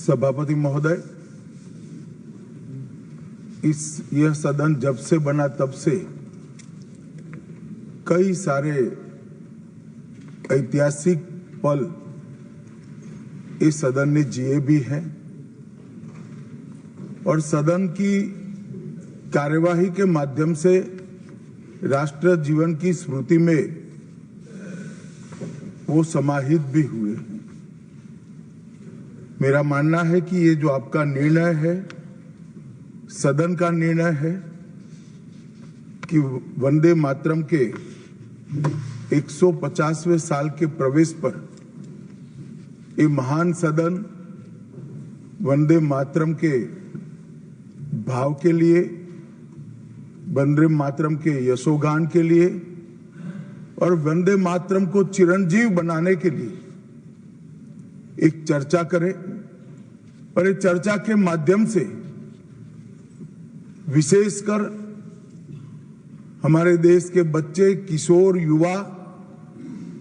सभापति महोदय, यह सदन जब से बना तब से कई सारे ऐतिहासिक पल इस सदन ने जिए भी हैं और सदन की कार्यवाही के माध्यम से राष्ट्र जीवन की स्मृति में वो समाहित भी हुए हैं। मेरा मानना है कि ये जो आपका निर्णय है, सदन का निर्णय है कि वंदे मातरम के 150वें साल के प्रवेश पर ये महान सदन वंदे मातरम के भाव के लिए, वंदे मातरम के यशोगान के लिए और वंदे मातरम को चिरंजीव बनाने के लिए एक चर्चा करे और इस चर्चा के माध्यम से विशेषकर हमारे देश के बच्चे, किशोर, युवा,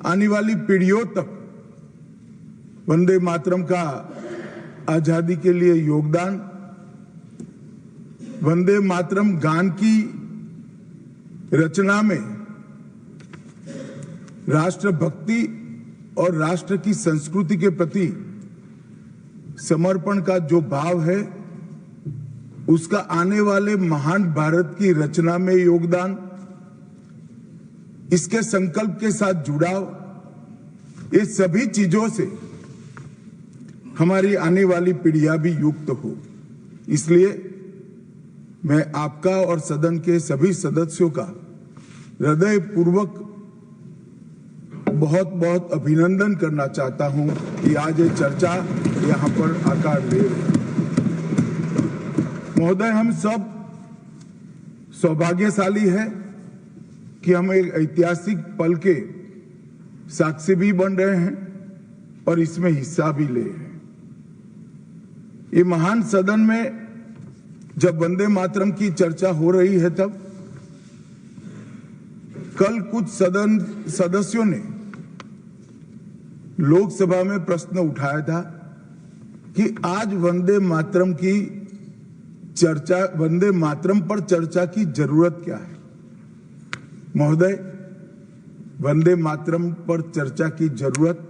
आने वाली पीढ़ियों तक वंदे मातरम का आजादी के लिए योगदान, वंदे मातरम गान की रचना में राष्ट्रभक्ति और राष्ट्र की संस्कृति के प्रति समर्पण का जो भाव है, उसका आने वाले महान भारत की रचना में योगदान, इसके संकल्प के साथ जुड़ाव, ये सभी चीजों से हमारी आने वाली पीढ़ियां भी युक्त हो। इसलिए मैं आपका और सदन के सभी सदस्यों का हृदय पूर्वक बहुत बहुत अभिनंदन करना चाहता हूं कि आज ये चर्चा यहां पर आकार ले रही है। महोदय, हम सब सौभाग्यशाली है कि हम एक ऐतिहासिक पल के साक्षी भी बन रहे हैं और इसमें हिस्सा भी ले रहे हैं। ये महान सदन में जब वंदे मातरम की चर्चा हो रही है, तब कल कुछ सदन सदस्यों ने लोकसभा में प्रश्न उठाया था कि आज वंदे मातरम की चर्चा, वंदे मातरम पर चर्चा की जरूरत क्या है। महोदय, वंदे मातरम पर चर्चा की जरूरत,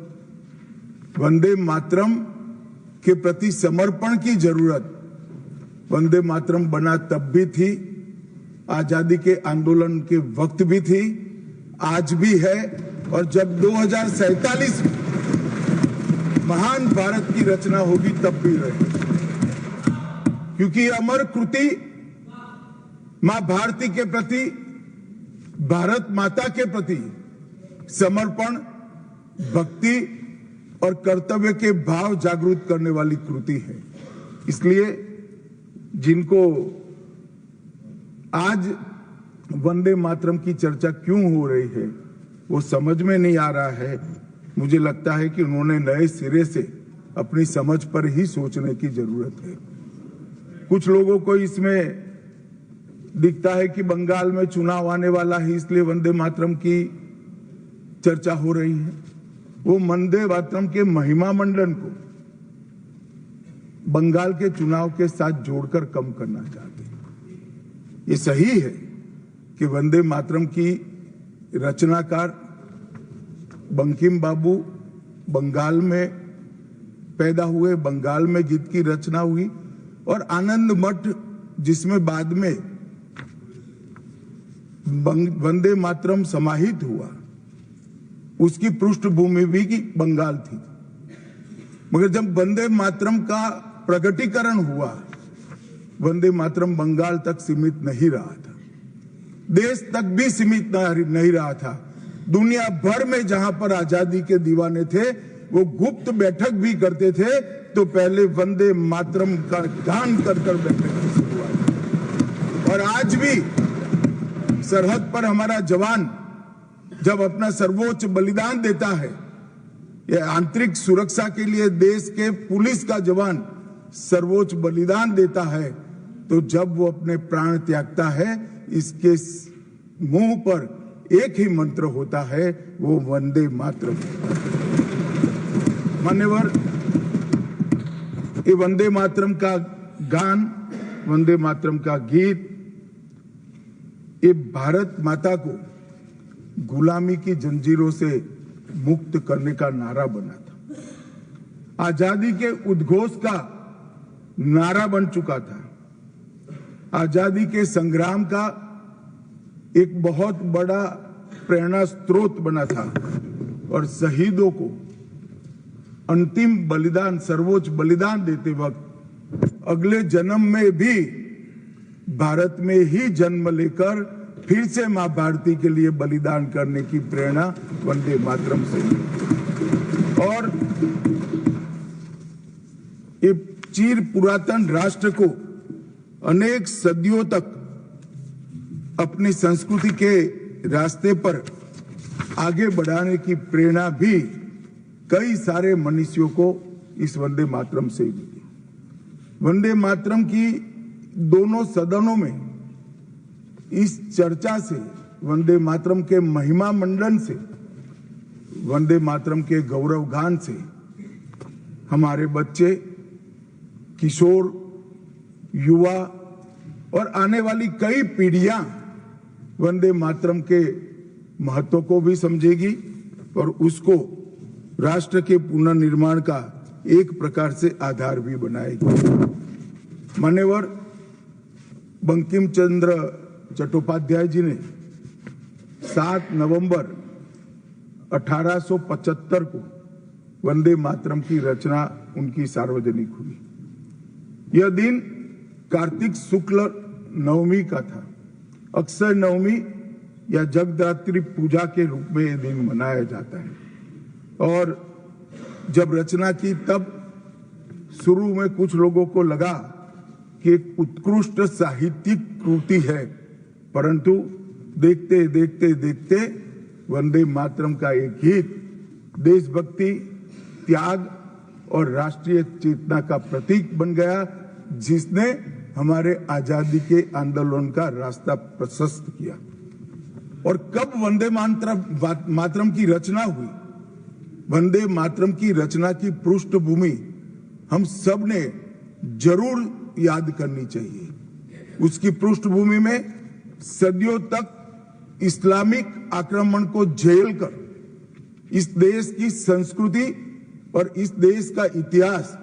वंदे मातरम के प्रति समर्पण की जरूरत वंदे मातरम बना तब भी थी, आजादी के आंदोलन के वक्त भी थी, आज भी है और जब 2047 में महान भारत की रचना होगी तब भी रहे। क्योंकि अमर कृति मां भारती के प्रति, भारत माता के प्रति समर्पण, भक्ति और कर्तव्य के भाव जागृत करने वाली कृति है। इसलिए जिनको आज वंदे मातरम की चर्चा क्यों हो रही है वो समझ में नहीं आ रहा है। मुझे लगता है कि उन्होंने नए सिरे से अपनी समझ पर ही सोचने की जरूरत है। कुछ लोगों को इसमें दिखता है कि बंगाल में चुनाव आने वाला है, इसलिए वंदे मातरम की चर्चा हो रही है। वो वंदे मातरम के महिमा मंडन को बंगाल के चुनाव के साथ जोड़कर कम करना चाहते हैं। ये सही है कि वंदे मातरम की रचनाकार बंकिम बाबू बंगाल में पैदा हुए, बंगाल में गीत की रचना हुई और आनंद मठ जिसमें बाद में वंदे मातरम समाहित हुआ, उसकी पृष्ठभूमि भी की बंगाल थी। मगर जब वंदे मातरम का प्रकटीकरण हुआ, वंदे मातरम बंगाल तक सीमित नहीं रहा था, देश तक भी सीमित नहीं रहा था। दुनिया भर में जहां पर आजादी के दीवाने थे वो गुप्त बैठक भी करते थे, तो पहले वंदे मातरम का गान कर बैठक की शुरुआत। और आज भी सरहद पर हमारा जवान जब अपना सर्वोच्च बलिदान देता है, ये आंतरिक सुरक्षा के लिए देश के पुलिस का जवान सर्वोच्च बलिदान देता है, तो जब वो अपने प्राण त्यागता है, इसके मुंह पर एक ही मंत्र होता है, वो वंदे मातरम। मान्यवर, ये वंदे मातरम का गान, वंदे मातरम का गीत, ये भारत माता को गुलामी की जंजीरों से मुक्त करने का नारा बना था, आजादी के उद्घोष का नारा बन चुका था, आजादी के संग्राम का एक बहुत बड़ा प्रेरणा स्रोत बना था और शहीदों को अंतिम बलिदान, सर्वोच्च बलिदान देते वक्त अगले जन्म में भी भारत में ही जन्म लेकर फिर से मां भारती के लिए बलिदान करने की प्रेरणा वंदे मातरम से। और ये चिर पुरातन राष्ट्र को अनेक सदियों तक अपनी संस्कृति के रास्ते पर आगे बढ़ाने की प्रेरणा भी कई सारे मनुष्यों को इस वंदे मातरम से मिली। वंदे मातरम की दोनों सदनों में इस चर्चा से, वंदे मातरम के महिमा मंडन से, वंदे मातरम के गौरव गान से हमारे बच्चे, किशोर, युवा और आने वाली कई पीढ़ियां वंदे मातरम के महत्व को भी समझेगी और उसको राष्ट्र के पुनर्निर्माण का एक प्रकार से आधार भी बनाएगी। मान्यवर बंकिम चंद्र चट्टोपाध्याय जी ने 7 नवंबर 1875 को वंदे मातरम की रचना उनकी सार्वजनिक हुई। यह दिन कार्तिक शुक्ल नवमी का था। अक्षय नवमी या जगदात्री पूजा के रूप में यह दिन मनाया जाता है। और जब रचना की तब शुरू में कुछ लोगों को लगा कि एक उत्कृष्ट साहित्यिक कृति है, परंतु देखते देखते देखते वंदे मातरम का एक गीत देशभक्ति, त्याग और राष्ट्रीय चेतना का प्रतीक बन गया, जिसने हमारे आजादी के आंदोलन का रास्ता प्रशस्त किया। और कब वंदे मातरम की रचना हुई? वंदे मातरम की रचना की पृष्ठभूमि हम सब ने जरूर याद करनी चाहिए। उसकी पृष्ठभूमि में सदियों तक इस्लामिक आक्रमण को झेलकर इस देश की संस्कृति और इस देश का इतिहास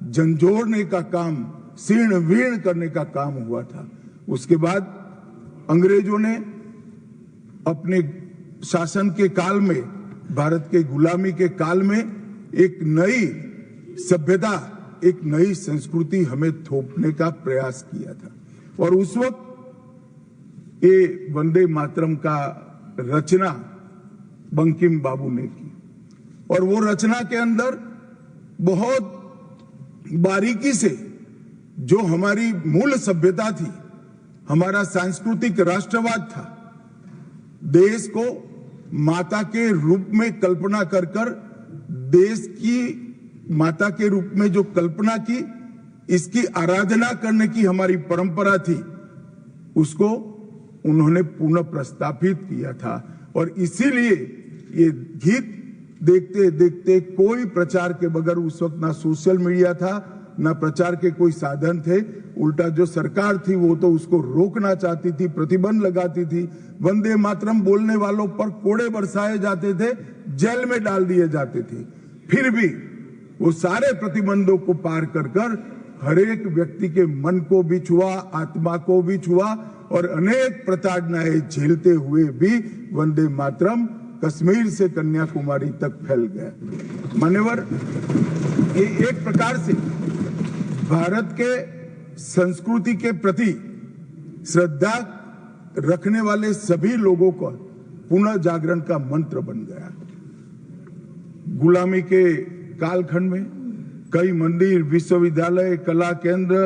झंझोड़ने का काम, शीर्ण वीर्ण करने का काम हुआ था। उसके बाद अंग्रेजों ने अपने शासन के काल में, भारत के गुलामी के काल में एक नई सभ्यता, एक नई संस्कृति हमें थोपने का प्रयास किया था। और उस वक्त ये वंदे मातरम का रचना बंकिम बाबू ने की और वो रचना के अंदर बहुत बारीकी से जो हमारी मूल सभ्यता थी, हमारा सांस्कृतिक राष्ट्रवाद था, देश को माता के रूप में कल्पना कर कर, देश की माता के रूप में जो कल्पना की, इसकी आराधना करने की हमारी परंपरा थी, उसको उन्होंने पुनः प्रस्तापित किया था। और इसीलिए ये गीत देखते देखते कोई प्रचार के बगैर, उस वक्त ना सोशल मीडिया था, ना प्रचार के कोई साधन थे, उल्टा जो सरकार थी वो तो उसको रोकना चाहती थी, प्रतिबंध लगाती थी, वंदे मातरम बोलने वालों पर कोड़े बरसाए जाते थे, जेल में डाल दिए जाते थे। फिर भी वो सारे प्रतिबंधों को पार कर कर हर एक व्यक्ति के मन को भी छुआ, आत्मा को भी छुआ और अनेक प्रताड़नाएं झेलते हुए भी वंदे मातरम कश्मीर से कन्याकुमारी तक फैल गया। मान्यवर, ये एक प्रकार से भारत के संस्कृति के प्रति श्रद्धा रखने वाले सभी लोगों का पुनः जागरण का मंत्र बन गया। गुलामी के कालखंड में कई मंदिर, विश्वविद्यालय, कला केंद्र,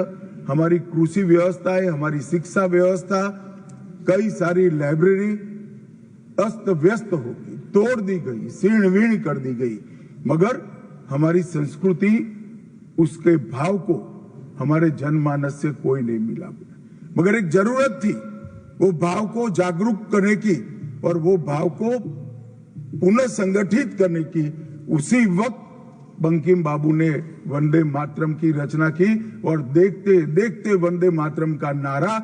हमारी कृषि व्यवस्था है, हमारी शिक्षा व्यवस्था, कई सारी लाइब्रेरी अस्त व्यस्त हो गई, तोड़ दी गई, शीर्ण वीर्ण कर दी गई, मगर हमारी संस्कृति, उसके भाव को हमारे जनमानस से कोई नहीं मिला। मगर एक जरूरत थी वो भाव को जागरूक करने की और वो भाव को पुनः संगठित करने की। उसी वक्त बंकिम बाबू ने वंदे मातरम की रचना की और देखते देखते वंदे मातरम का नारा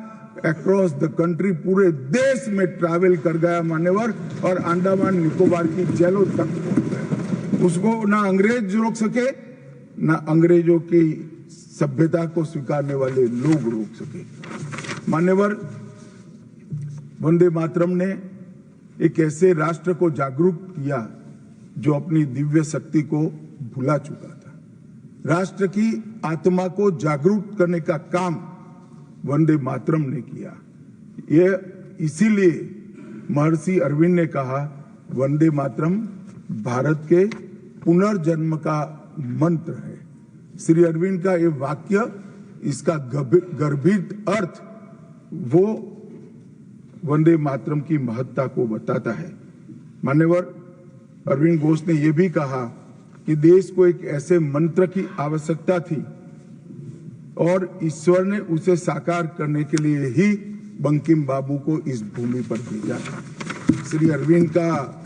अक्रॉस द कंट्री पूरे देश में ट्रैवल कर गया मान्यवर, और अंडमान निकोबार की जेलों तक पहुंच गया। उसको ना अंग्रेज रोक सके, ना अंग्रेजों की सभ्यता को स्वीकारने वाले लोग रोक सके। मान्यवर, वंदे मातरम ने एक ऐसे राष्ट्र को जागरूक किया जो अपनी दिव्य शक्ति को भुला चुका था। राष्ट्र की आत्मा को जागरूक करने का काम वंदे मातरम ने किया। यह इसीलिए महर्षि अरविंद ने कहा, वंदे मातरम भारत के पुनर्जन्म का मंत्र है। श्री अरविंद का ये वाक्य, इसका गर्भित अर्थ वो वंदे मातरम की महत्ता को बताता है। मान्यवर, अरविंद घोष ने यह भी कहा कि देश को एक ऐसे मंत्र की आवश्यकता थी और ईश्वर ने उसे साकार करने के लिए ही बंकिम बाबू को इस भूमि पर भेजा था। श्री अरविंद का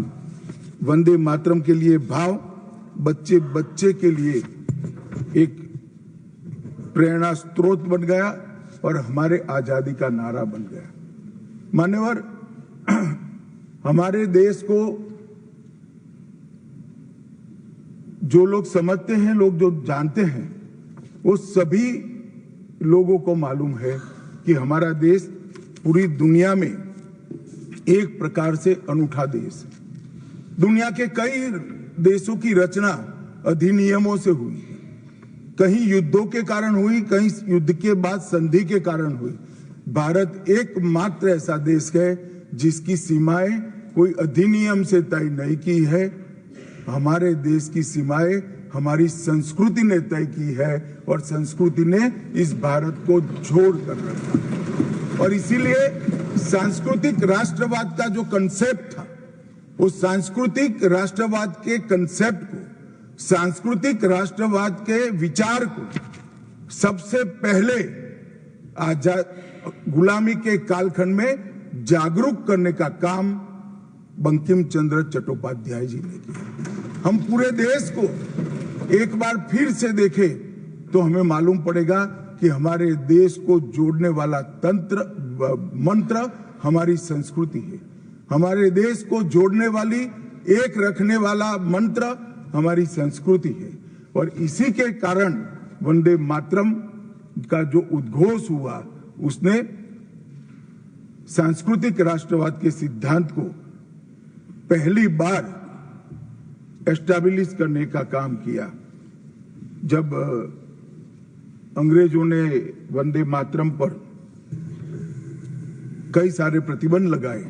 वंदे मातरम के लिए भाव बच्चे बच्चे के लिए एक प्रेरणा स्रोत बन गया और हमारे आजादी का नारा बन गया। मान्यवर, हमारे देश को जो लोग समझते हैं, लोग जो जानते हैं, वो सभी लोगों को मालूम है कि हमारा देश पूरी दुनिया में एक प्रकार से अनूठा देश है। दुनिया के कई देशों की रचना अधिनियमों से हुई, कहीं युद्धों के कारण हुई, कहीं युद्ध के बाद संधि के कारण हुई। भारत एकमात्र ऐसा देश है जिसकी सीमाएं कोई अधिनियम से तय नहीं की है। हमारे देश की सीमाएं हमारी संस्कृति ने तय की है और संस्कृति ने इस भारत को जोड़ कर रखा है। और इसीलिए सांस्कृतिक राष्ट्रवाद का जो कंसेप्ट था, उस सांस्कृतिक राष्ट्रवाद के कंसेप्ट को, सांस्कृतिक राष्ट्रवाद के विचार को सबसे पहले गुलामी के कालखंड में जागरूक करने का काम बंकिम चंद्र चट्टोपाध्याय जी ने किया। हम पूरे देश को एक बार फिर से देखें तो हमें मालूम पड़ेगा कि हमारे देश को जोड़ने वाला मंत्र हमारी संस्कृति है। हमारे देश को जोड़ने वाली, एक रखने वाला मंत्र हमारी संस्कृति है। और इसी के कारण वंदे मातरम का जो उद्घोष हुआ, उसने सांस्कृतिक राष्ट्रवाद के सिद्धांत को पहली बार एस्टैब्लिश करने का काम किया। जब अंग्रेजों ने वंदे मातरम पर कई सारे प्रतिबंध लगाए,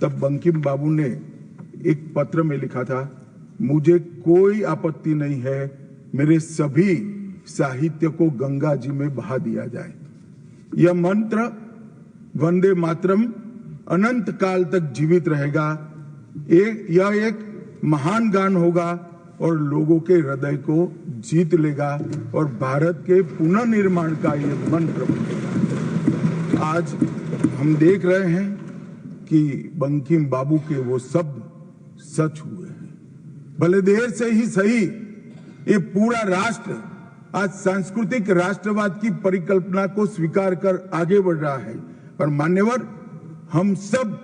तब बंकिम बाबू ने एक पत्र में लिखा था, मुझे कोई आपत्ति नहीं है, मेरे सभी साहित्य को गंगा जी में बहा दिया जाए। यह मंत्र वंदे मातरम अनंत काल तक जीवित रहेगा। यह एक महान गान होगा और लोगों के हृदय को जीत लेगा और भारत के पुनर्निर्माण का यह मंत्र बनेगा। आज हम देख रहे हैं कि बंकिम बाबू के वो शब्द सच हुए हैं। भले देर से ही सही, ये पूरा राष्ट्र आज सांस्कृतिक राष्ट्रवाद की परिकल्पना को स्वीकार कर आगे बढ़ रहा है। पर मान्यवर, हम सब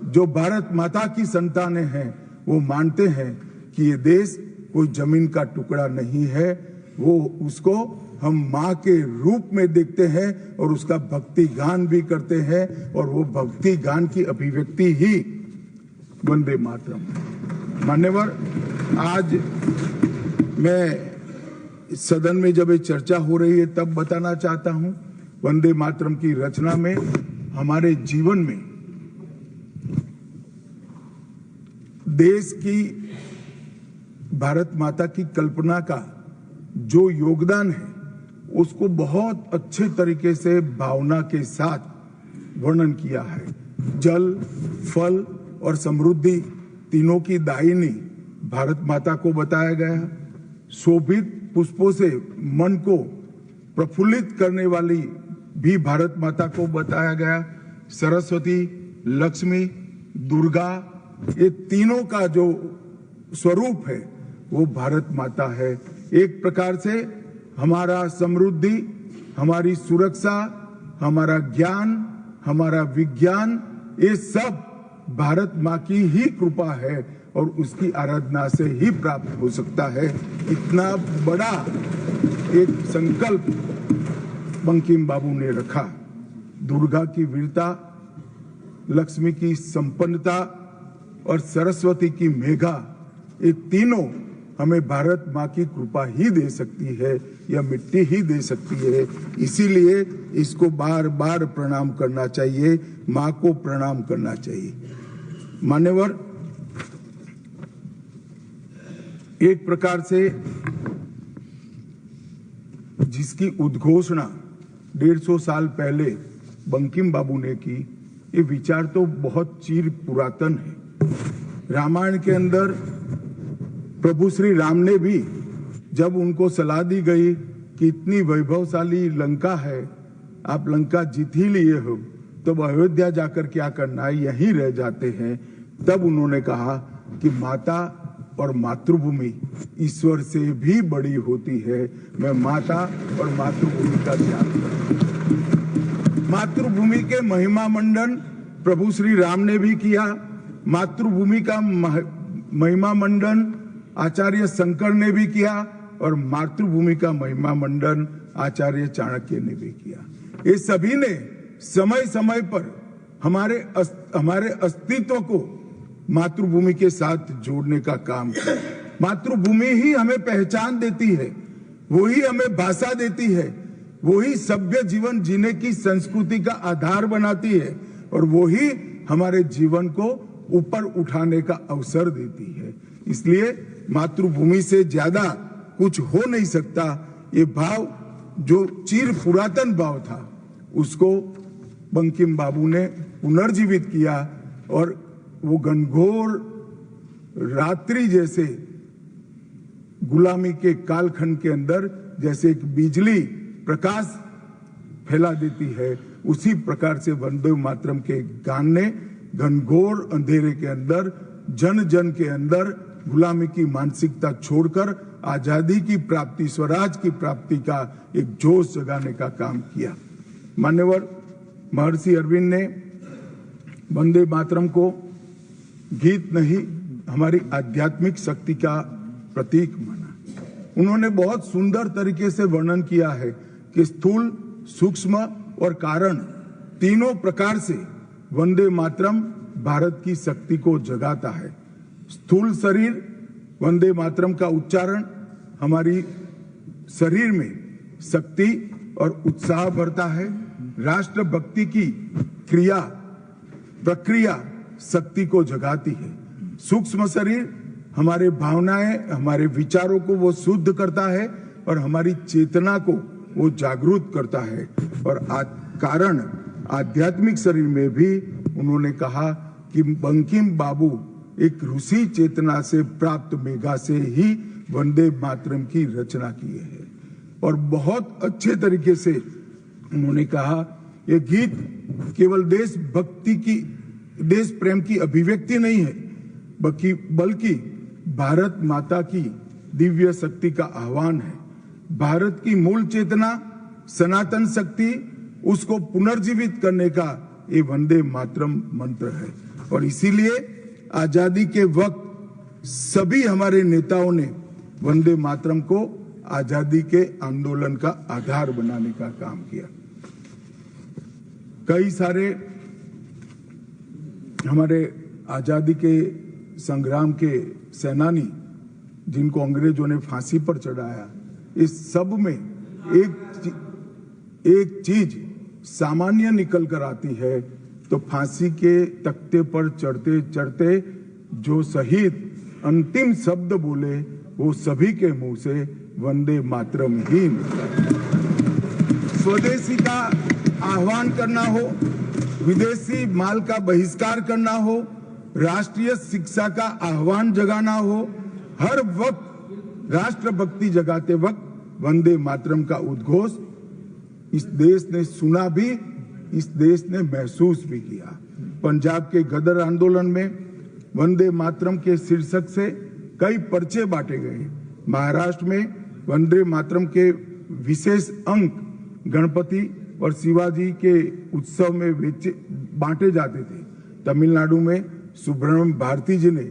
जो भारत माता की संतानें हैं, वो मानते हैं कि ये देश कोई जमीन का टुकड़ा नहीं है। वो उसको हम माँ के रूप में देखते हैं और उसका भक्ति गान भी करते हैं, और वो भक्ति गान की अभिव्यक्ति ही वंदे मातरम। मान्यवर, आज मैं सदन में जब ये चर्चा हो रही है तब बताना चाहता हूं, वंदे मातरम की रचना में हमारे जीवन में देश की, भारत माता की कल्पना का जो योगदान है, उसको बहुत अच्छे तरीके से भावना के साथ वर्णन किया है। जल, फल और समृद्धि तीनों की दायिनी भारत माता को बताया गया। शोभित पुष्पों से मन को प्रफुल्लित करने वाली भी भारत माता को बताया गया। सरस्वती, लक्ष्मी, दुर्गा, ये तीनों का जो स्वरूप है वो भारत माता है। एक प्रकार से हमारा समृद्धि, हमारी सुरक्षा, हमारा ज्ञान, हमारा विज्ञान, ये सब भारत माँ की ही कृपा है और उसकी आराधना से ही प्राप्त हो सकता है। इतना बड़ा एक संकल्प बंकिम बाबू ने रखा। दुर्गा की वीरता, लक्ष्मी की संपन्नता और सरस्वती की मेघा, ये तीनों हमें भारत माँ की कृपा ही दे सकती है या मिट्टी ही दे सकती है। इसीलिए इसको बार बार प्रणाम करना चाहिए, माँ को प्रणाम करना चाहिए। मान्यवर, एक प्रकार से जिसकी उद्घोषणा 150 साल पहले बंकिम बाबू ने की, ये विचार तो बहुत चिर पुरातन है। रामायण के अंदर प्रभु श्री राम ने भी जब उनको सलाह दी गई कि इतनी वैभवशाली लंका है, आप लंका जीत ही लिए हो, तब अयोध्या जाकर क्या करना है, यहीं रह जाते हैं। तब उन्होंने कहा कि माता और मातृभूमि ईश्वर से भी बड़ी होती है। मैं माता और मातृभूमि का त्याग करूं। मातृभूमि के महिमा मंडन प्रभु श्री राम ने भी किया। मातृभूमि का महिमा मंडन आचार्य शंकर ने भी किया और मातृभूमि का महिमा मंडन आचार्य चाणक्य ने भी किया। ये सभी ने समय समय पर हमारे अस्तित्व को मातृभूमि के साथ जोड़ने का काम किया। मातृभूमि ही हमें पहचान देती है, वही हमें भाषा देती है, वही सभ्य जीवन जीने की संस्कृति का आधार बनाती है और वही हमारे जीवन को ऊपर उठाने का अवसर देती है। इसलिए मातृभूमि से ज्यादा कुछ हो नहीं सकता। ये भाव जो चिर पुरातन भाव था, उसको बंकिम बाबू ने पुनर्जीवित किया और वो घनघोर रात्रि जैसे गुलामी के कालखंड के अंदर जैसे एक बिजली प्रकाश फैला देती है, उसी प्रकार से वंदे मातरम के गान ने घनघोर अंधेरे के अंदर, जन जन के अंदर गुलामी की मानसिकता छोड़कर आजादी की प्राप्ति, स्वराज की प्राप्ति का एक जोश जगाने का काम किया। मान्यवर, महर्षि अरविंद ने वंदे मातरम को गीत नहीं, हमारी आध्यात्मिक शक्ति का प्रतीक माना। उन्होंने बहुत सुंदर तरीके से वर्णन किया है कि स्थूल, सूक्ष्म और कारण तीनों प्रकार से वंदे मातरम भारत की शक्ति को जगाता है। स्थूल शरीर, वंदे मातरम का उच्चारण हमारी शरीर में शक्ति और उत्साह भरता है। राष्ट्रभक्ति की क्रिया प्रक्रिया शक्ति को जगाती है। सूक्ष्म शरीर हमारे भावनाएं, हमारे विचारों को वो शुद्ध करता है और हमारी चेतना को वो जागरूक करता है। और कारण आध्यात्मिक शरीर में भी उन्होंने कहा कि बंकिम बाबू एक ऋषि चेतना से प्राप्त मेघा से ही वंदे मातरम की रचना की है। और बहुत अच्छे तरीके से उन्होंने कहा, ये गीत केवल देशभक्ति की, देश प्रेम की अभिव्यक्ति नहीं है, बल्कि भारत माता की दिव्य शक्ति का आह्वान है। भारत की मूल चेतना, सनातन शक्ति, उसको पुनर्जीवित करने का ये वंदे मातरम मंत्र है। और इसीलिए आजादी के वक्त सभी हमारे नेताओं ने वंदे मातरम को आजादी के आंदोलन का आधार बनाने का काम किया। कई सारे हमारे आजादी के संग्राम के सेनानी जिनको अंग्रेजों ने फांसी पर चढ़ाया, इस सब में एक चीज सामान्य निकल कर आती है, तो फांसी के तख्ते पर चढ़ते चढ़ते जो शहीद अंतिम शब्द बोले, वो सभी के मुंह से वंदे मातरम ही निकला। स्वदेशी का आह्वान करना हो, विदेशी माल का बहिष्कार करना हो, राष्ट्रीय शिक्षा का आह्वान जगाना हो, हर वक्त राष्ट्रभक्ति जगाते वक्त वंदे मातरम का उद्घोष इस देश ने सुना भी, इस देश ने महसूस भी किया। पंजाब के गदर आंदोलन में वंदे मातरम के शीर्षक से कई पर्चे बांटे गए। महाराष्ट्र में वंदे मातरम के विशेष अंक गणपति और शिवाजी के उत्सव में बांटे जाते थे। तमिलनाडु में सुब्रह्मण्यम भारती जी ने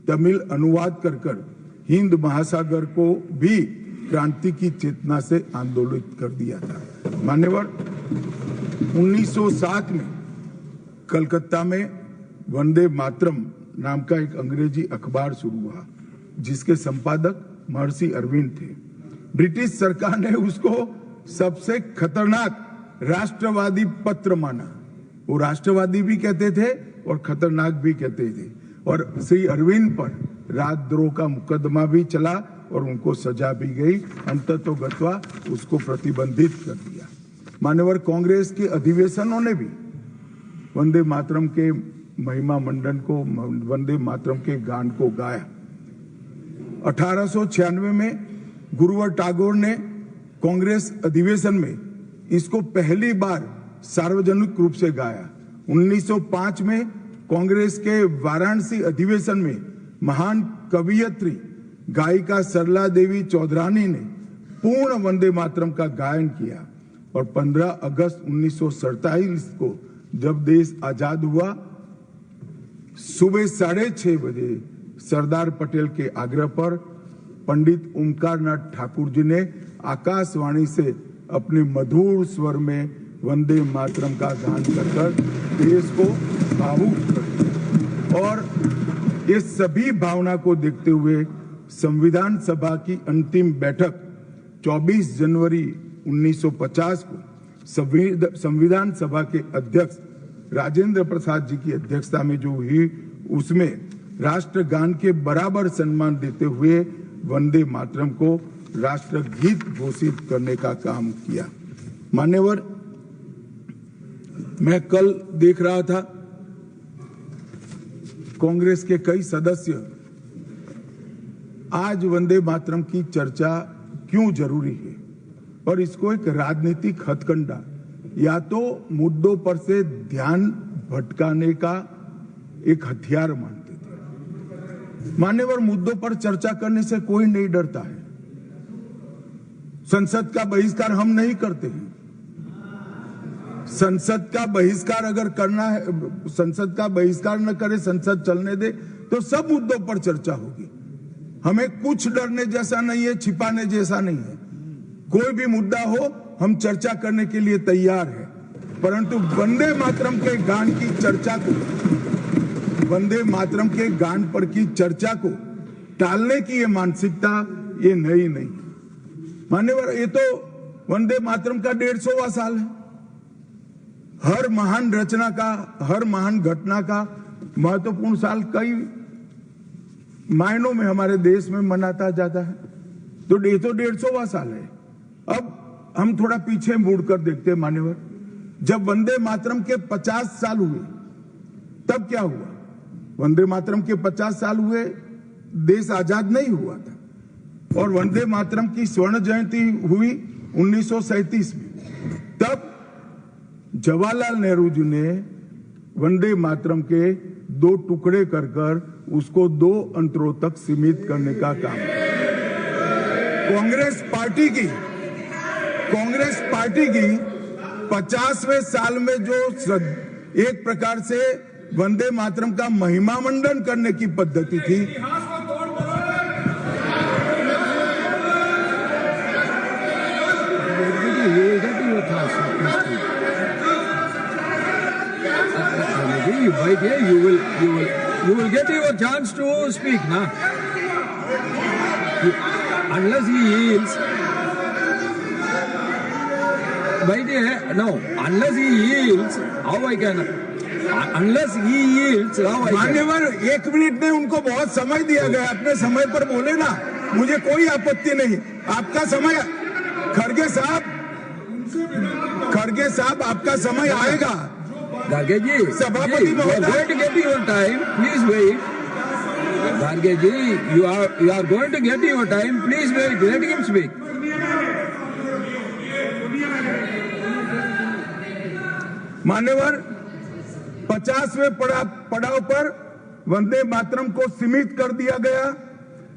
तमिल अनुवाद कर हिंद महासागर को भी क्रांति की चेतना से आंदोलित कर दिया था। मान्यवर, 1907 में कलकत्ता में वंदे मातरम नाम का एक अंग्रेजी अखबार शुरू हुआ, जिसके संपादक महर्षि अरविंद थे। ब्रिटिश सरकार ने उसको सबसे खतरनाक राष्ट्रवादी पत्र माना। वो राष्ट्रवादी भी कहते थे और खतरनाक भी कहते थे, और श्री अरविंद पर राजद्रोह का मुकदमा भी चला और उनको सजा भी गई। अंततोगत्वा उसको प्रतिबंधित कर दिया। मान्यवर, कांग्रेस के अधिवेशनों ने भी वंदे मातरम के महिमा मंडन को, वंदे मातरम के गान को गाया। 1896 में गुरुवर टैगोर ने कांग्रेस अधिवेशन में इसको पहली बार सार्वजनिक रूप से गाया। 1905 में कांग्रेस के वाराणसी अधिवेशन में महान कवियत्री गायिका सरला देवी चौधरानी ने पूर्ण वंदे मातरम का गायन किया। और 15 अगस्त 1947 को जब देश आजाद हुआ, सुबह 6:30 बजे सरदार पटेल के आग्रह पर पंडित ओमकार नाथ ठाकुर जी ने आकाशवाणी से अपने मधुर स्वर में वंदे मातरम का गान कर देश को भावुक कर दिया। और ये सभी भावना को देखते हुए संविधान सभा की अंतिम बैठक 24 जनवरी 1950 को संविधान सभा के अध्यक्ष राजेंद्र प्रसाद जी की अध्यक्षता में जो हुई, उसमें राष्ट्रगान के बराबर सम्मान देते हुए वंदे मातरम को राष्ट्रगीत घोषित करने का काम किया। मान्यवर, मैं कल देख रहा था कांग्रेस के कई सदस्य आज वंदे मातरम की चर्चा क्यों जरूरी है और इसको एक राजनीतिक हथकंडा या तो मुद्दों पर से ध्यान भटकाने का एक हथियार मानते थे। मान्यवर, मुद्दों पर चर्चा करने से कोई नहीं डरता है। संसद का बहिष्कार हम नहीं करते हैं। संसद का बहिष्कार अगर करना है, संसद का बहिष्कार न करे, संसद चलने दे, तो सब मुद्दों पर चर्चा होगी। हमें कुछ डरने जैसा नहीं है, छिपाने जैसा नहीं है। कोई भी मुद्दा हो, हम चर्चा करने के लिए तैयार है। परंतु वंदे मातरम के गान की चर्चा को, वंदे मातरम के गान पर की चर्चा को टालने की ये मानसिकता ये नई नहीं। मान्यवर, ये तो वंदे मातरम का 150वां साल है। हर महान रचना का, हर महान घटना का महत्वपूर्ण साल कई मायनों में हमारे देश में मनाता जाता है। तो ये तो 150वां साल है। अब हम थोड़ा पीछे मुड़कर देखते हैं। मान्यवर, जब वंदे मातरम के 50 साल हुए तब क्या हुआ? वंदे मातरम के 50 साल हुए, देश आजाद नहीं हुआ था। और वंदे मातरम की स्वर्ण जयंती हुई 1937 में। तब जवाहरलाल नेहरू जी ने वंदे मातरम के 2 टुकड़े कर उसको 2 अंतरों तक सीमित करने का काम किया। कांग्रेस पार्टी की 50वें साल में जो एक प्रकार से वंदे मातरम का महिमा मंडन करने की पद्धति थी, you will get your chance to speak, na? Unless he yields, unless he yields, how I can? Unless he yields, how I can? मान्यवर, 1 मिनट में उनको बहुत समय दिया गया, अपने समय पर बोले ना, मुझे कोई आपत्ति नहीं। आपका समय, खड़गे साहब आपका समय आएगा। Garge ji, सभापति you are going to get your time. Please wait. Garge ji, you are going to get your time. Please wait. Let him speak. मान्यवर, 50वें पड़ाव पर वंदे मातरम को सीमित कर दिया गया।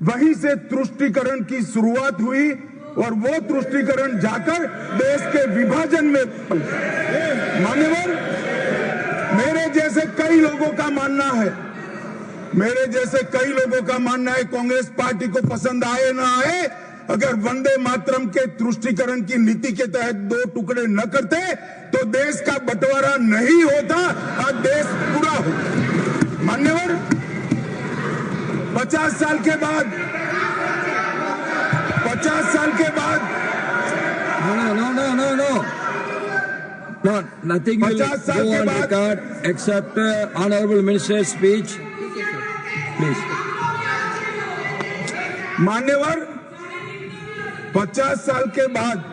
वहीं से तुष्टीकरण की शुरुआत हुई और वो तुष्टीकरण जाकर देश के विभाजन में पलटा। मान्यवर, मेरे जैसे कई लोगों का मानना है कांग्रेस पार्टी को पसंद आए ना आए, अगर वंदे मातरम के तुष्टीकरण की नीति के तहत 2 टुकड़े न करते तो देश का बंटवारा नहीं होता और देश पूरा होता। मान्यवर, 50 साल के बाद No, nothing will 50 साल go के on बाद record except honorable minister's speech. Please. मान्यवर, 50 साल के बाद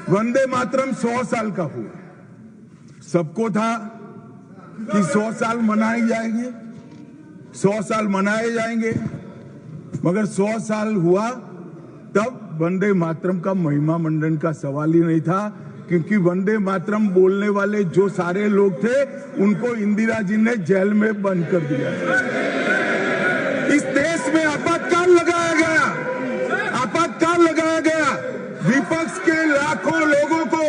वंदे मातरम 100 साल का हुआ। सबको था कि 100 साल मनाए जाएंगे, 100 साल मनाए जाएंगे, मगर 100 साल हुआ तब वंदे मातरम का महिमा मंडन का सवाल ही नहीं था, क्योंकि वंदे मातरम बोलने वाले जो सारे लोग थे उनको इंदिरा जी ने जेल में बंद कर दिया। इस देश में आपातकाल लगाया गया, विपक्ष के लाखों लोगों को,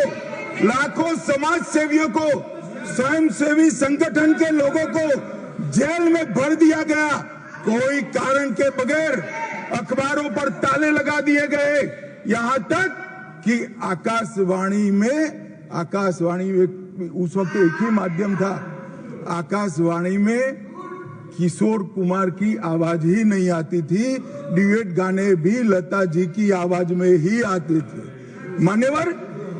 लाखों समाज सेवियों को, स्वयंसेवी संगठन के लोगों को जेल में भर दिया गया। कोई कारण के बगैर अखबारों पर ताले लगा दिए गए, यहां तक कि आकाशवाणी में उस वक्त एक ही माध्यम था, आकाशवाणी में किशोर कुमार की आवाज ही नहीं आती थी, ड्यूएट गाने भी लता जी की आवाज में ही आते थे। मान्यवर,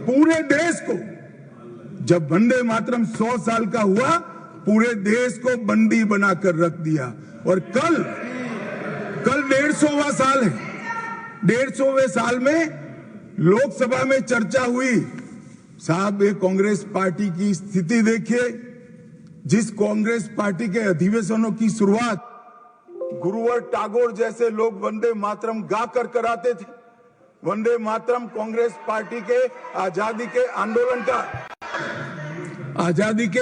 पूरे देश को जब वंदे मातरम 100 साल का हुआ, पूरे देश को बंदी बनाकर रख दिया। और कल 150वां साल है। 150वें साल में लोकसभा में चर्चा हुई। साहब, ये कांग्रेस पार्टी की स्थिति देखिए। जिस कांग्रेस पार्टी के अधिवेशनों की शुरुआत गुरुवर टैगोर जैसे लोग वंदे मातरम गा कर कराते थे। वंदे मातरम कांग्रेस पार्टी के आजादी के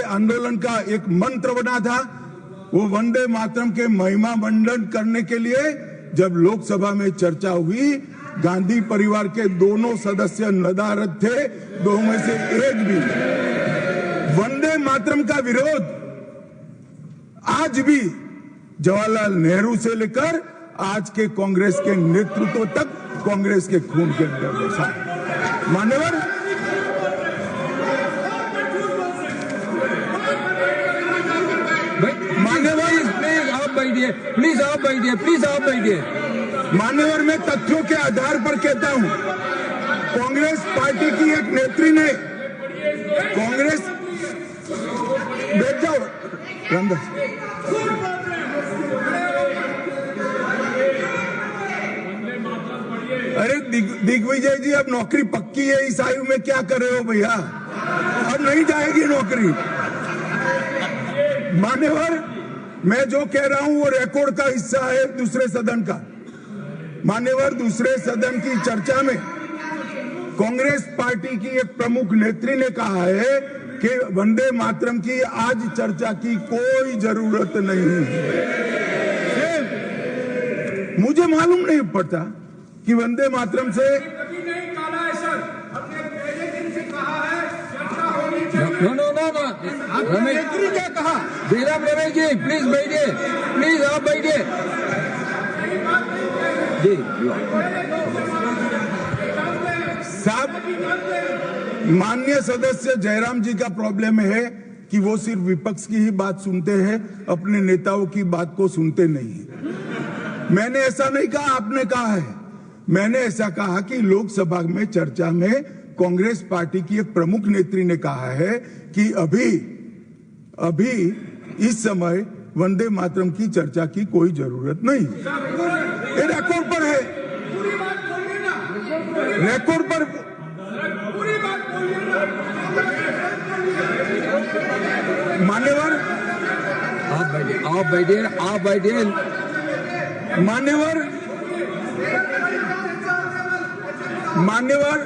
आंदोलन का एक मंत्र बना था। वो वंदे मातरम के महिमा मंडन करने के लिए जब लोकसभा में चर्चा हुई, गांधी परिवार के दोनों सदस्य नदारद थे, दो में से एक भी। वंदे मातरम का विरोध आज भी जवाहरलाल नेहरू से लेकर आज के कांग्रेस के नेतृत्व तक कांग्रेस के खून के अंदर बसा। मान्यवर, प्लीज आप बैठिए। मान्यवर, मैं तथ्यों के आधार पर कहता हूं, कांग्रेस पार्टी की एक नेत्री ने बैठ जाओ रामदास। अरे दिग्विजय जी, अब नौकरी पक्की है इस आयु में, क्या कर रहे हो भैया? अब नहीं जाएगी नौकरी। मान्यवर, मैं जो कह रहा हूं वो रिकॉर्ड का हिस्सा है दूसरे सदन का। मान्यवर, दूसरे सदन की चर्चा में कांग्रेस पार्टी की एक प्रमुख नेत्री ने कहा है कि वंदे मातरम की आज चर्चा की कोई जरूरत नहीं है। मुझे मालूम नहीं पड़ता कि वंदे मातरम से नेत्री क्या कहा? जयराम रमेश जी, प्लीज बैठिए, प्लीज आप बैठिए जी। साहब, माननीय सदस्य जयराम जी का प्रॉब्लम है कि वो सिर्फ विपक्ष की ही बात सुनते हैं, अपने नेताओं की बात को सुनते नहीं है। मैंने ऐसा नहीं कहा, आपने कहा है। मैंने ऐसा कहा कि लोकसभा में चर्चा में कांग्रेस पार्टी की एक प्रमुख नेत्री ने कहा है कि अभी इस समय वंदे मातरम की चर्चा की कोई जरूरत नहीं। ये रिकॉर्ड पर है, रिकॉर्ड पर। मान्यवर, आप बैठिए। मान्यवर,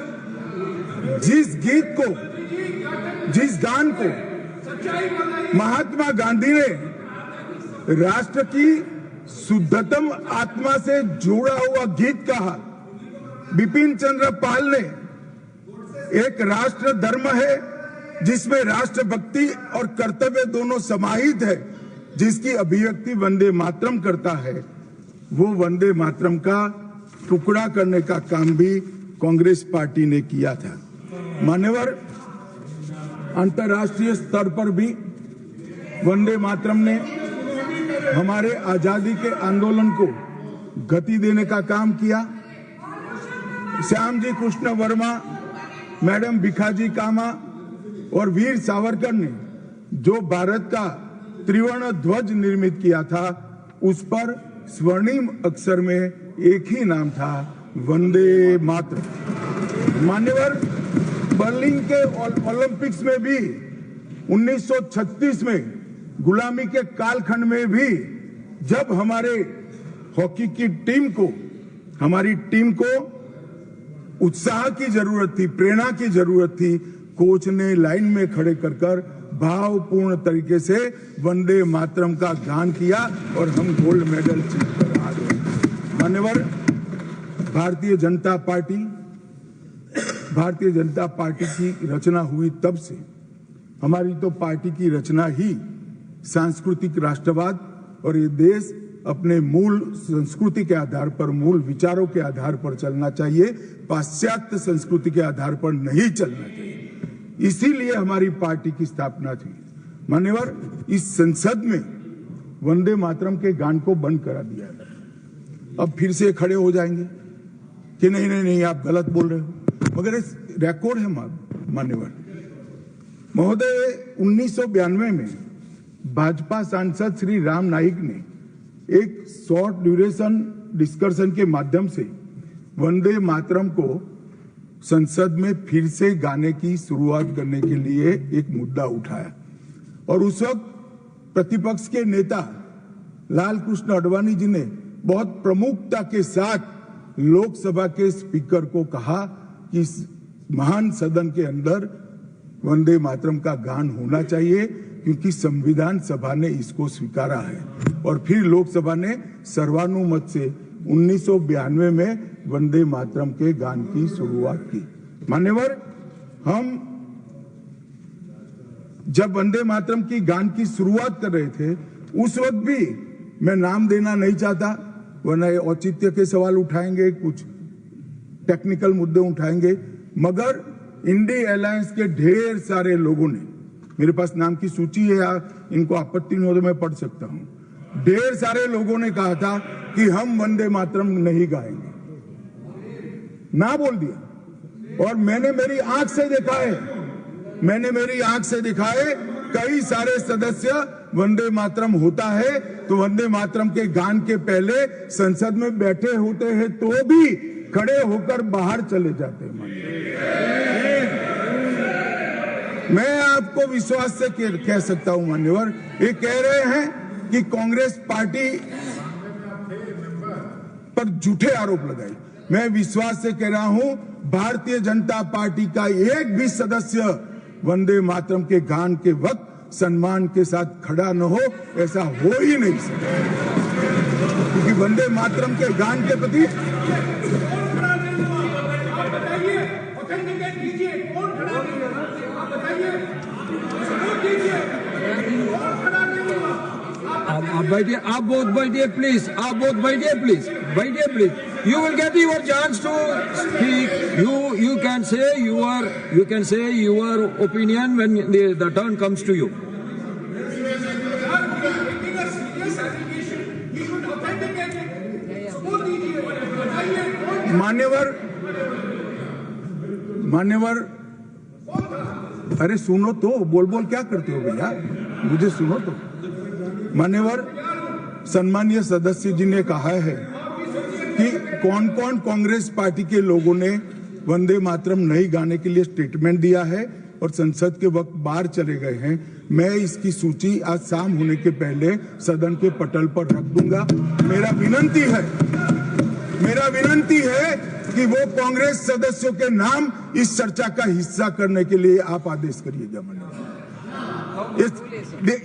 जिस गीत को, जिस गान को महात्मा गांधी ने राष्ट्र की शुद्धतम आत्मा से जुड़ा हुआ गीत कहा। बिपिन चंद्र पाल ने एक राष्ट्र धर्म है जिसमें राष्ट्रभक्ति और कर्तव्य दोनों समाहित है, जिसकी अभिव्यक्ति वंदे मातरम करता है। वो वंदे मातरम का टुकड़ा करने का काम भी कांग्रेस पार्टी ने किया था। मान्यवर, अंतर्राष्ट्रीय स्तर पर भी वंदे मातरम ने हमारे आजादी के आंदोलन को गति देने का काम किया। श्यामजी कृष्ण वर्मा, मैडम भिखाजी कामा और वीर सावरकर ने जो भारत का त्रिवर्ण ध्वज निर्मित किया था, उस पर स्वर्णिम अक्षर में एक ही नाम था, वंदे मातरम। मान्यवर, बर्लिन के ओलंपिक्स में भी 1936 में गुलामी के कालखंड में भी जब हमारे हॉकी की हमारी टीम को उत्साह की जरूरत थी, प्रेरणा की जरूरत थी, कोच ने लाइन में खड़े कर भावपूर्ण तरीके से वंदे मातरम का गान किया और हम गोल्ड मेडल जीतकर आ गए। मान्यवर, भारतीय जनता पार्टी की रचना हुई तब से हमारी तो पार्टी की रचना ही सांस्कृतिक राष्ट्रवाद और ये देश अपने मूल संस्कृति के आधार पर, मूल विचारों के आधार पर चलना चाहिए, पाश्चात्य संस्कृति के आधार पर नहीं चलना चाहिए। इसीलिए हमारी पार्टी की स्थापना थी। मान्यवर, इस संसद में वंदे मातरम के गान को बंद करा दिया गया। अब फिर से खड़े हो जाएंगे कि नहीं नहीं नहीं, आप गलत बोल रहे हो, मगर इस रिकॉर्ड है मान्यवर महोदय। 1992 में भाजपा सांसद श्री राम नाईक ने एक शॉर्ट ड्यूरेशन डिस्कशन के माध्यम से वंदे मातरम को संसद में फिर से गाने की शुरुआत करने के लिए एक मुद्दा उठाया और उस वक्त प्रतिपक्ष के नेता लाल कृष्ण आडवाणी जी ने बहुत प्रमुखता के साथ लोकसभा के स्पीकर को कहा कि इस महान सदन के अंदर वंदे मातरम का गान होना चाहिए, क्योंकि संविधान सभा ने इसको स्वीकारा है। और फिर लोकसभा ने सर्वानुमत से 1992 में वंदे मातरम के गान की शुरुआत की। मान्यवर, हम जब वंदे मातरम की गान की शुरुआत कर रहे थे, उस वक्त भी मैं नाम देना नहीं चाहता, वरना औचित्य के सवाल उठाएंगे, कुछ टेक्निकल मुद्दे उठाएंगे, मगर इंडी अलायंस के ढेर सारे लोगों ने, मेरे पास नाम की सूची है, इनको आपत्ति नहीं हो तो मैं पढ़ सकता हूं, ढेर सारे लोगों ने कहा था कि हम वंदे मातरम नहीं गाएंगे, ना बोल दिया। और मैंने मेरी आंख से देखा है, कई सारे सदस्य वंदे मातरम होता है तो वंदे मातरम के गान के पहले संसद में बैठे होते हैं तो भी खड़े होकर बाहर चले जाते हैं। मैं आपको विश्वास से कह सकता हूं मान्यवर, ये कह रहे हैं कि कांग्रेस पार्टी पर झूठे आरोप लगाए। मैं विश्वास से कह रहा हूं, भारतीय जनता पार्टी का एक भी सदस्य वंदे मातरम के गान के वक्त सम्मान के साथ खड़ा न हो, ऐसा हो ही नहीं सकता, क्योंकि वंदे मातरम के गान के प्रति आप बैठिए, आप बोथ बैठिए प्लीज, आप बोथ बैठिए प्लीज, बैठिए please. You will get your chance to speak. You can say your opinion when the turn comes to you. मान्यवर, अरे सुनो तो, बोल क्या करते हो भैया, मुझे सुनो तो। मान्यवर, सम्मानीय सदस्य जी ने कहा है कि कौन कौन कांग्रेस पार्टी के लोगों ने वंदे मातरम नहीं गाने के लिए स्टेटमेंट दिया है और संसद के वक्त बाहर चले गए हैं। मैं इसकी सूची आज शाम होने के पहले सदन के पटल पर रख दूंगा। मेरा विनंती है कि वो कांग्रेस सदस्यों के नाम इस चर्चा का हिस्सा करने के लिए आप आदेश करिएगा।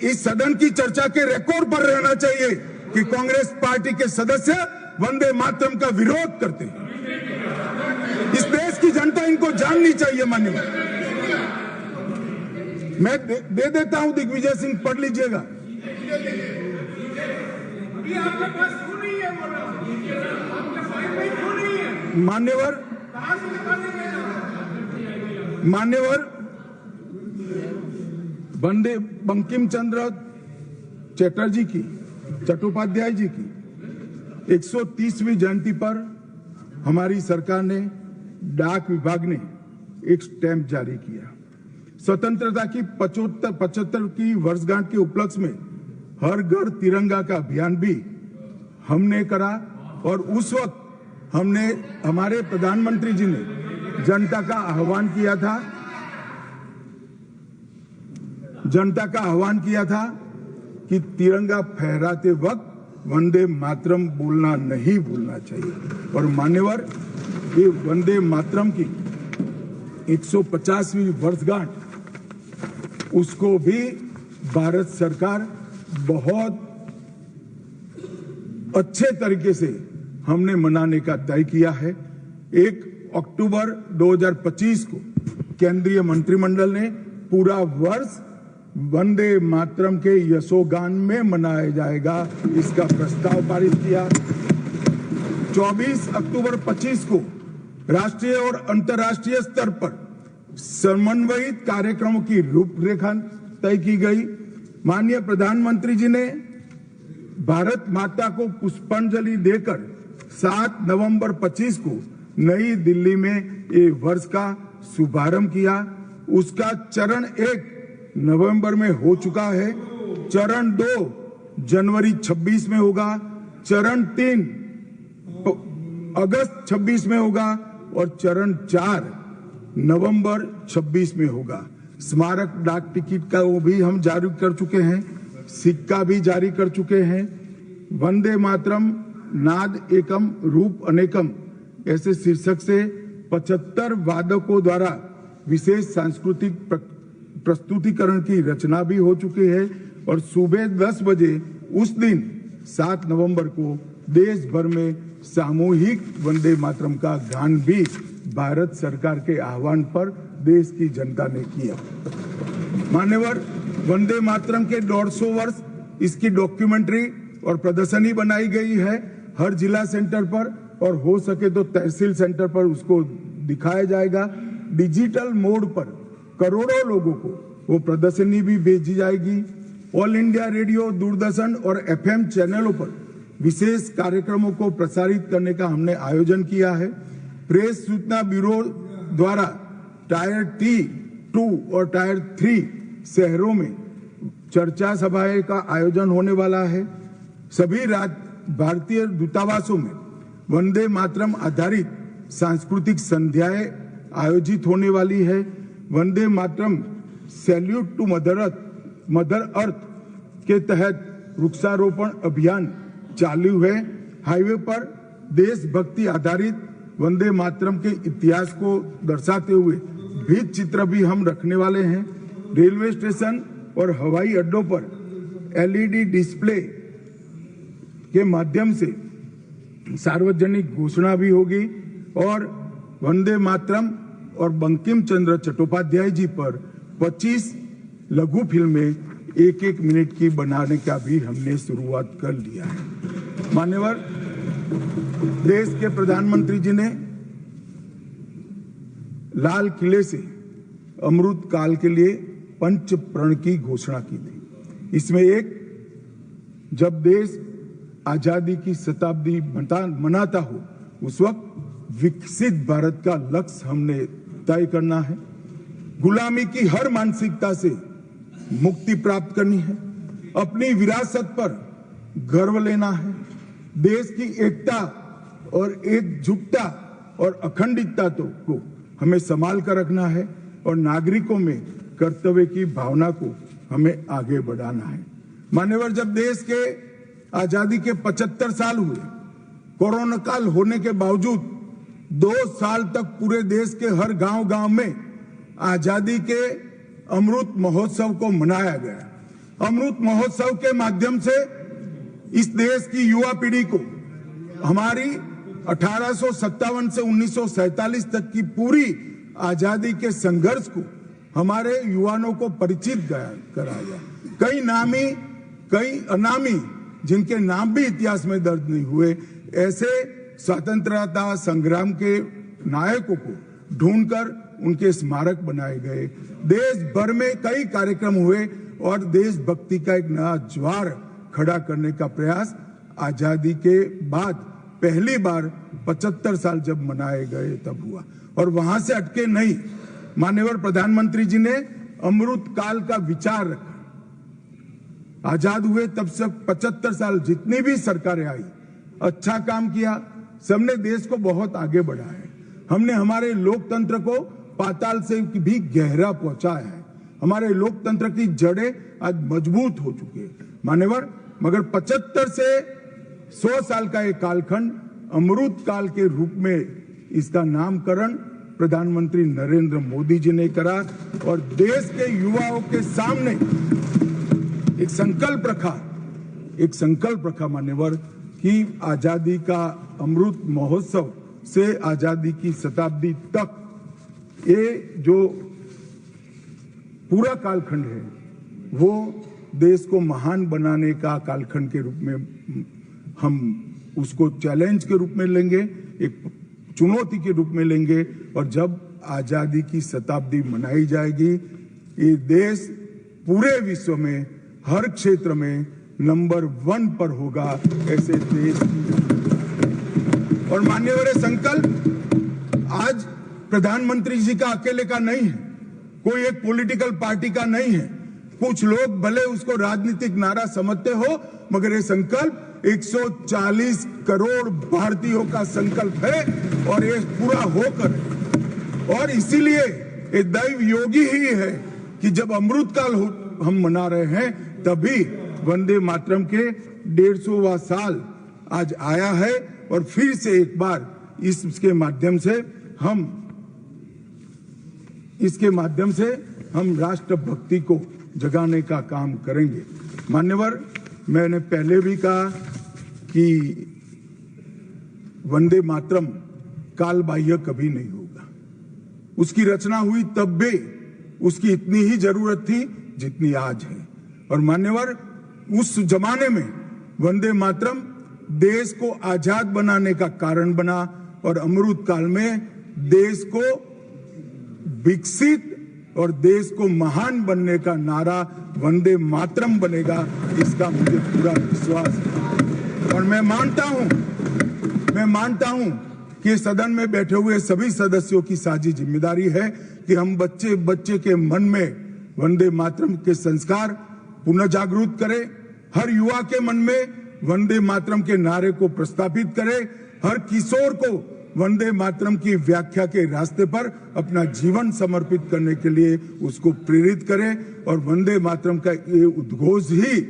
इस सदन की चर्चा के रिकॉर्ड पर रहना चाहिए कि कांग्रेस पार्टी के सदस्य वंदे मातरम का विरोध करते हैं। इस देश की जनता इनको जाननी चाहिए। मान्यवर, मैं दे देता हूं, दिग्विजय सिंह पढ़ लीजिएगा। मान्यवर, वंदे बंकिम चंद्र चटर्जी की, चट्टोपाध्याय जी की 130वीं जयंती पर हमारी सरकार ने, डाक विभाग ने एक स्टैंप जारी किया। स्वतंत्रता की 75 की वर्षगांठ के उपलक्ष्य में हर घर तिरंगा का अभियान भी हमने करा और उस वक्त हमने, हमारे प्रधानमंत्री जी ने जनता का आह्वान किया था कि तिरंगा फहराते वक्त वंदे मातरम बोलना नहीं भूलना चाहिए। और मान्यवर, ये वंदे मातरम की 150वीं वर्षगांठ, उसको भी भारत सरकार बहुत अच्छे तरीके से हमने मनाने का तय किया है। 1 अक्टूबर 2025 को केंद्रीय मंत्रिमंडल ने पूरा वर्ष वंदे मातरम के यशोगान में मनाया जाएगा, इसका प्रस्ताव पारित किया। 24 अक्टूबर 25 को राष्ट्रीय और अंतर्राष्ट्रीय स्तर पर समन्वयित कार्यक्रमों की रूपरेखा तय की गई। माननीय प्रधानमंत्री जी ने भारत माता को पुष्पांजलि देकर 7 नवंबर 25 को नई दिल्ली में ये वर्ष का शुभारंभ किया। उसका चरण 1 नवंबर में हो चुका है, चरण 2 जनवरी 26 में होगा, चरण 3 अगस्त 26 में होगा और चरण 4 नवंबर 26 में होगा। स्मारक डाक टिकट का वो भी हम जारी कर चुके हैं, सिक्का भी जारी कर चुके हैं। वंदे मातरम नाद एकम रूप अनेकम ऐसे शीर्षक से 75 वादकों द्वारा विशेष सांस्कृतिक प्रस्तुतिकरण की रचना भी हो चुकी है और सुबह 10 बजे उस दिन 7 नवंबर को देश भर में सामूहिक वंदे मातरम का गान भी भारत सरकार के आह्वान पर देश की जनता ने किया। मान्यवर, वंदे मातरम के 150 वर्ष, इसकी डॉक्यूमेंट्री और प्रदर्शनी बनाई गई है हर जिला सेंटर पर, और हो सके तो तहसील सेंटर पर उसको दिखाया जाएगा। डिजिटल मोड पर करोड़ों लोगों को वो प्रदर्शनी भी भेजी जाएगी। ऑल इंडिया रेडियो, दूरदर्शन और FM चैनलों पर विशेष कार्यक्रमों को प्रसारित करने का हमने आयोजन किया है। प्रेस सूचना ब्यूरो द्वारा टायर T2 और टायर 3 शहरों में चर्चा सभाएं का आयोजन होने वाला है। सभी भारतीय दूतावासों में वंदे मातरम आधारित सांस्कृतिक संध्याएं आयोजित होने वाली है। Vande Mataram salute to mother earth के तहत वृक्षारोपण अभियान चालू है। हाईवे पर देशभक्ति आधारित वंदे मातरम के इतिहास को दर्शाते हुए भित्ति चित्र भी हम रखने वाले हैं। रेलवे स्टेशन और हवाई अड्डों पर LED डिस्प्ले के माध्यम से सार्वजनिक घोषणा भी होगी और वंदे मातरम और बंकिम चंद्र चट्टोपाध्याय जी पर 25 लघु फिल्में 1-1 मिनट की बनाने का भी हमने शुरुआत कर लिया है। मान्यवर, देश के प्रधानमंत्री जी ने लाल किले से अमृत काल के लिए पंच प्रण की घोषणा की थी। इसमें एक, जब देश आजादी की शताब्दी मनाता हो उस वक्त विकसित भारत का लक्ष्य हमने तय करना है। गुलामी की हर मानसिकता से मुक्ति प्राप्त करनी है। अपनी विरासत पर गर्व लेना है। देश की एकता और एकजुटता और अखंडितता को हमें संभाल कर रखना है और नागरिकों में कर्तव्य की भावना को हमें आगे बढ़ाना है। मान्यवर, जब देश के आजादी के 75 साल हुए, कोरोना काल होने के बावजूद 2 साल तक पूरे देश के हर गांव में आजादी के अमृत महोत्सव को मनाया गया। अमृत महोत्सव के माध्यम से इस देश की युवा पीढ़ी को हमारी 1857 से 1947 तक की पूरी आजादी के संघर्ष को हमारे युवाओं को परिचित कराया। कई नामी कई अनामी जिनके नाम भी इतिहास में दर्ज नहीं हुए, ऐसे स्वतंत्रता संग्राम के नायकों को ढूंढकर उनके स्मारक बनाए गए। देश भर में कई कार्यक्रम हुए और देशभक्ति का एक नया ज्वार खड़ा करने का प्रयास आजादी के बाद पहली बार 75 साल जब मनाए गए तब हुआ। और वहां से अटके नहीं, माननीय प्रधानमंत्री जी ने अमृत काल का विचार रखा। आजाद हुए तब से 75 साल जितनी भी सरकारें आई, अच्छा काम किया, सबने देश को बहुत आगे बढ़ाया है। हमने हमारे लोकतंत्र को पाताल से भी गहरा पहुंचाया है। हमारे लोकतंत्र की जड़ें आज मजबूत हो चुकी है मान्यवर। मगर 75 से 100 साल का एक कालखंड अमृत काल के रूप में इसका नामकरण प्रधानमंत्री नरेंद्र मोदी जी ने करा और देश के युवाओं के सामने एक संकल्प रखा मान्यवर कि आजादी का अमृत महोत्सव से आजादी की शताब्दी तक ये जो पूरा कालखंड है वो देश को महान बनाने का कालखंड के रूप में हम उसको चैलेंज के रूप में लेंगे, एक चुनौती के रूप में लेंगे। और जब आजादी की शताब्दी मनाई जाएगी, ये देश पूरे विश्व में हर क्षेत्र में नंबर 1 पर होगा। ऐसे देश और मान्यवर संकल्प आज प्रधानमंत्री जी का अकेले का नहीं है, कोई एक पॉलिटिकल पार्टी का नहीं है। कुछ लोग भले उसको राजनीतिक नारा समझते हो, मगर ये संकल्प 140 करोड़ भारतीयों का संकल्प है और ये पूरा होकर। और इसीलिए ये दैव योगी ही है कि जब अमृतकाल हम मना रहे हैं तभी वंदे मातरम के 150वां साल आज आया है। और फिर से एक बार इसके माध्यम से हम राष्ट्रभक्ति को जगाने का काम करेंगे। मान्यवर, मैंने पहले भी कहा कि वंदे मातरम काल बाह्य कभी नहीं होगा। उसकी रचना हुई तब भी उसकी इतनी ही जरूरत थी जितनी आज है। और मान्यवर, उस जमाने में वंदे मातरम देश को आजाद बनाने का कारण बना और अमृत काल में देश को विकसित और देश को महान बनने का नारा वंदे मातरम बनेगा, इसका मुझे पूरा विश्वास है। और मैं मानता हूं कि सदन में बैठे हुए सभी सदस्यों की साझी जिम्मेदारी है कि हम बच्चे बच्चे के मन में वंदे मातरम के संस्कार पुनः जागृत करें, हर युवा के मन में वंदे मातरम के नारे को प्रस्तापित करें, हर किशोर को वंदे मातरम की व्याख्या के रास्ते पर अपना जीवन समर्पित करने के लिए उसको प्रेरित करें। और वंदे मातरम का ये उद्घोष ही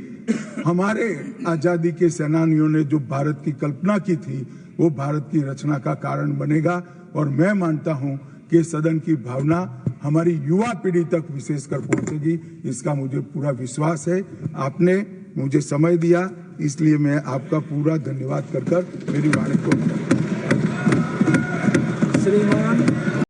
हमारे आजादी के सेनानियों ने जो भारत की कल्पना की थी वो भारत की रचना का कारण बनेगा। और मैं मानता हूं कि सदन की भावना हमारी युवा पीढ़ी तक विशेषकर पहुंचेगी, इसका मुझे पूरा विश्वास है। आपने मुझे समय दिया, इसलिए मैं आपका पूरा धन्यवाद कर मेरी वाणी को श्रीमान